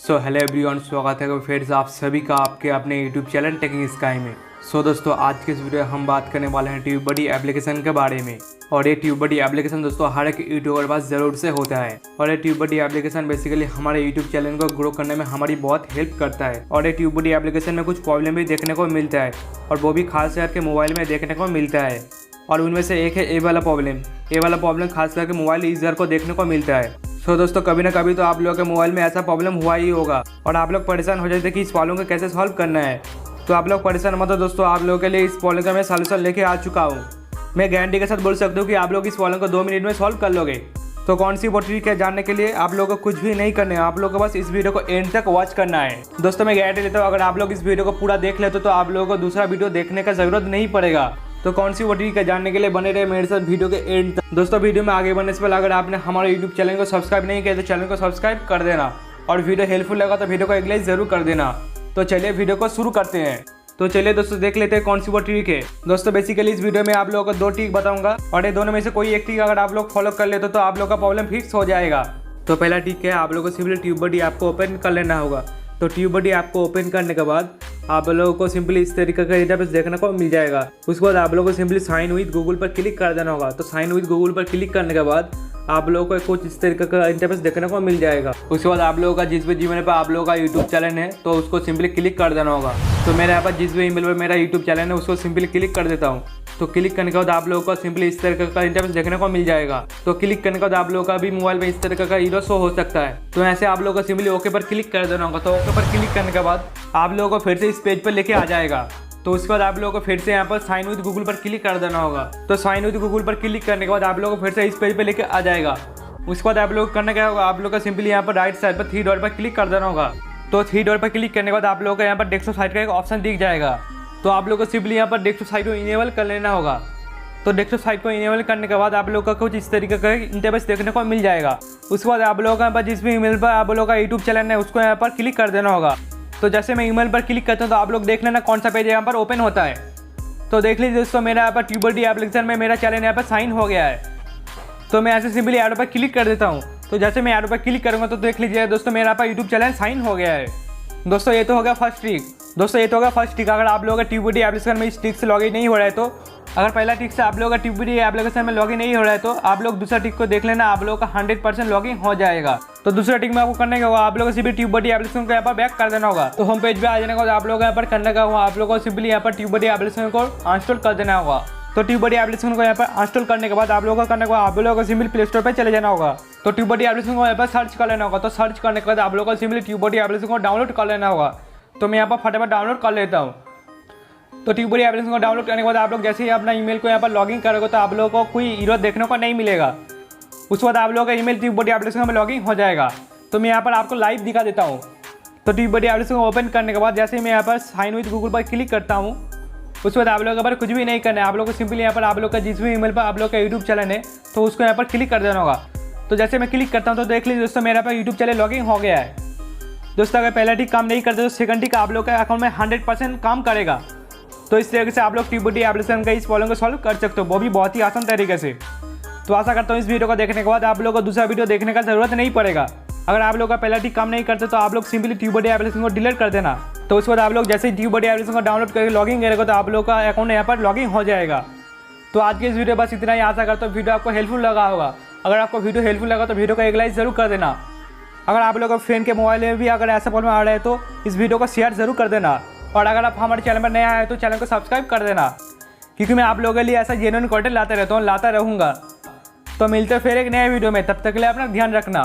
So hello everyone, स्वागत है फिर से आप सभी का आपके अपने यूट्यूब चैनल टेकिंग स्काई में। सो दोस्तों, आज के इस वीडियो में हम बात करने वाले हैं ट्यूबबडी एप्लीकेशन के बारे में। और ये ट्यूबबडी एप्लीकेशन दोस्तों हर एक यूट्यूबर के पास ज़रूर से होता है। और ये ट्यूबबडी एप्लीकेशन बेसिकली हमारे यूट्यूब चैनल को ग्रो करने में हमारी बहुत हेल्प करता है। और ये ट्यूबबडी एप्लीकेशन में कुछ प्रॉब्लम भी देखने को मिलता है, और वो भी खास करके मोबाइल में देखने को मिलता है। और उनमें से एक है ए वाला प्रॉब्लम खास करके मोबाइल यूज़र को देखने को मिलता है। तो दोस्तों, कभी ना कभी तो आप लोगों के मोबाइल में ऐसा प्रॉब्लम हुआ ही होगा और आप लोग परेशान हो जाते कि इस प्रॉब्लम को कैसे सॉल्व करना है। तो आप लोग परेशान मत हो दोस्तों, आप लोगों के लिए इस प्रॉब्लम का मैं सॉल्यूशन लेके आ चुका हूँ। मैं गारंटी के साथ बोल सकता हूँ कि आप लोग इस प्रॉब्लम को 2 मिनट में सॉल्व कर लोगे। तो कौन सी वो ट्रिक है जानने के लिए आप लोगों को कुछ भी नहीं करना है, आप लोगों को बस इस वीडियो को एंड तक वॉच करना है। दोस्तों, मैं गारंटी देता हूँ अगर आप लोग इस वीडियो को पूरा देख लेते तो आप लोगों को दूसरा वीडियो देखने का जरूरत नहीं पड़ेगा। तो कौन सी वो ट्रिक है जानने के लिए बने रहे मेरे साथ वीडियो के एंड तक। दोस्तों, वीडियो में आगे बढ़ने से पहले अगर आपने हमारे यूट्यूब चैनल को सब्सक्राइब नहीं किया तो चैनल को सब्सक्राइब कर देना, और वीडियो हेल्पफुल लगा तो वीडियो को एक लाइक जरूर कर देना। तो चलिए वीडियो को शुरू करते हैं। तो चलिए दोस्तों, देख लेते हैं कौन सी वो ट्रिक है। दोस्तों, बेसिकली इस वीडियो में आप लोगों को 2 ट्रिक बताऊंगा, और ये दोनों में से कोई एक ट्रिक अगर आप लोग फॉलो कर लेते तो आप लोग का प्रॉब्लम फिक्स हो जाएगा। तो पहला ट्रिक है, आप लोगों को सिंपली ट्यूबबडी ऐप को ओपन कर लेना होगा। तो ट्यूबबडी ऐप को ओपन करने के बाद आप लोगों को सिंपली इस तरीके का इंटरफेस देखने को मिल जाएगा। उसके बाद आप लोगों को सिंपली साइन विद गूगल पर क्लिक कर देना होगा। तो साइन विद गूगल पर क्लिक करने के बाद आप लोगों को कुछ इस तरीके का इंटरफेस देखने को मिल जाएगा। उसके बाद आप लोगों का जिस भी जीमेल पर आप लोगों का यूट्यूब चैनल है तो उसको सिंपली क्लिक कर देना होगा। तो मेरे यहाँ पर जिस भी ईमेल पर मेरा यूट्यूब चैनल है उसको सिंपली क्लिक कर देता हूँ। तो क्लिक करने के बाद आप लोगों को सिंपली इस तरीके का इंटरफेस देखने को मिल जाएगा। तो क्लिक करने के बाद आप लोगों का भी मोबाइल में इस तरीके का हीरो शो हो सकता है। तो ऐसे आप लोगों को सिंपली ओके पर क्लिक कर देना होगा। तो ओके पर क्लिक करने के बाद आप लोगों को फिर से इस पेज पर लेके आ जाएगा। तो उसके बाद आप लोगों को फिर से यहाँ पर साइन विद गूगल पर क्लिक कर देना होगा। तो साइन विद गूगल पर क्लिक करने के बाद आप लोगों को फिर से इस पेज पर लेके आ जाएगा। उसके बाद आप लोग करना क्या होगा, आप लोग को सिंपली यहाँ पर राइट साइड पर 3 डॉट पर क्लिक कर देना होगा। तो 3 डॉट पर क्लिक करने के बाद आप लोगों को यहाँ पर डेस्कटॉप साइट का एक ऑप्शन दिख जाएगा। तो आप लोग को सिंपली यहाँ पर डेस्कटॉप साइट को इनेबल कर लेना होगा। तो डेस्कटॉप साइट को इनेबल करने के बाद आप लोग का कुछ इस तरीके का इंटरफेस देखने को मिल जाएगा। उसके बाद आप लोगों का यहाँ पर जिस भी ईमेल पर आप लोगों का यूट्यूब चैनल है उसको यहाँ पर क्लिक कर देना होगा। तो जैसे मैं ईमेल पर क्लिक करता हूँ तो आप लोग देख लेना कौन सा पेज यहाँ पर ओपन होता है। तो देख लीजिए दोस्तों, मेरा यहाँ पर ट्यूबबडी एप्लीकेशन में मेरा चैनल यहाँ पर साइन हो गया है। तो मैं ऐसे सिंपली एरो पर क्लिक कर देता हूँ। तो जैसे मैं एरो पर क्लिक करूँगा तो देख लीजिए दोस्तों, मेरा यहाँ पर यूट्यूब चैनल साइन हो गया है। दोस्तों, ये तो हो गया फर्स्ट ट्रिक। अगर आप लोगों का ट्यूबबडी एप्लीकेशन में इस ट्रिक से लॉगिन नहीं हो रहा है, तो अगर पहला ट्रिक से आप लोगों का ट्यूबबडी एप्लीकेशन में लॉगिन नहीं हो रहा है तो आप लोग दूसरा ट्रिक को देख लेना, आप लोगों का 100% लॉगिन हो जाएगा। तो दूसरा ट्रिक में आपको करने का होगा, आप लोगों को सिंपली ट्यूबबडी एप्लीकेशन को यहाँ पर बैक कर देना होगा। तो होम पेज पे आ जाने का आप लोगों को यहाँ पर करने का होगा, आप लोगों को सिंपली यहाँ पर ट्यूबबडी एप्लीकेशन को इंस्टॉल कर देना होगा। तो ट्यूबबडी एप्लीकेशन को यहाँ पर इंस्टॉल करने के बाद आप लोगों को करने को आप लोगों को सिंपली प्ले स्टोर पर चले जाना होगा। तो ट्यूबबडी एप्लीकेशन को यहाँ पर सर्च कर लेना होगा। तो सर्च करने के बाद आप लोगों को सिंपली ट्यूबबडी एप्लीकेशन को डाउनलोड कर लेना होगा। तो मैं यहाँ पर फटाफट डाउनलोड कर लेता हूँ। तो ट्यूबबडी एप्लीकेशन को डाउनलोड करने के बाद आप लोग जैसे ही अपना ईमेल को यहाँ पर लॉगिन करोगे तो आप लोगों को कोई एरर देखने को नहीं मिलेगा। उसके बाद आप लोगों का ईमेल ट्यूबबडी एप्लीकेशन में लॉगिन हो जाएगा। तो मैं यहाँ पर आपको लाइव दिखा देता हूँ। तो ट्यूबबडी एप्लीकेशन को ओपन करने के बाद जैसे ही मैं यहाँ पर साइन विद गूगल पर क्लिक करता हूँ, उसके बाद आप लोगों पर कुछ भी नहीं करना है। आप लोग को सिंपली यहाँ पर आप लोग का जिस भी ईमेल पर आप लोग का यूट्यूब चैनल है तो उसको यहाँ पर क्लिक कर देना होगा। तो जैसे मैं क्लिक करता हूँ तो देख लीजिए दोस्तों, मेरा पर यूट्यूब चैनल लॉगिन हो गया है। दोस्तों, अगर पहला ट्रिक काम नहीं करते तो सेकंड ट्रिक आप लोग का अकाउंट में 100% काम करेगा। तो इस तरीके से आप लोग ट्यूबबडी एप्लीकेशन का इस प्रॉब्लम को सॉल्व कर सकते हो, वो भी बहुत ही आसान तरीके से। तो आशा करता हूँ इस वीडियो को देखने के बाद आप लोग को दूसरा वीडियो देखने का जरूरत नहीं पड़ेगा। अगर आप लोग का पहला ट्रिक काम नहीं करते तो आप लोग सिंपली ट्यूबबडी एप्लीकेशन को डिलीट कर देना। तो उसके बाद आप लोग जैसे ही ट्यूबबडी एप्लीकेशन को डाउनलोड करके लॉगिन करेगा तो आप लोग का अकाउंट यहाँ पर लॉगिन हो जाएगा। तो आज की इस वीडियो बस इतना ही। आशा करता हूँ वीडियो आपको हेल्पफुल लगा होगा। अगर आपको वीडियो हेल्पफुल लगा तो वीडियो को एक लाइक जरूर कर देना। अगर आप लोग फ्रेंड के मोबाइल में भी अगर ऐसा प्रॉब्लम आ रहा है तो इस वीडियो को शेयर जरूर कर देना। और अगर आप हमारे चैनल पर नए आए तो चैनल को सब्सक्राइब कर देना, क्योंकि मैं आप लोगों के लिए ऐसा जेन्युइन कंटेंट लाता रहता हूँ, लाता रहूँगा। तो मिलते फिर एक नए वीडियो में, तब तक के लिए अपना ध्यान रखना।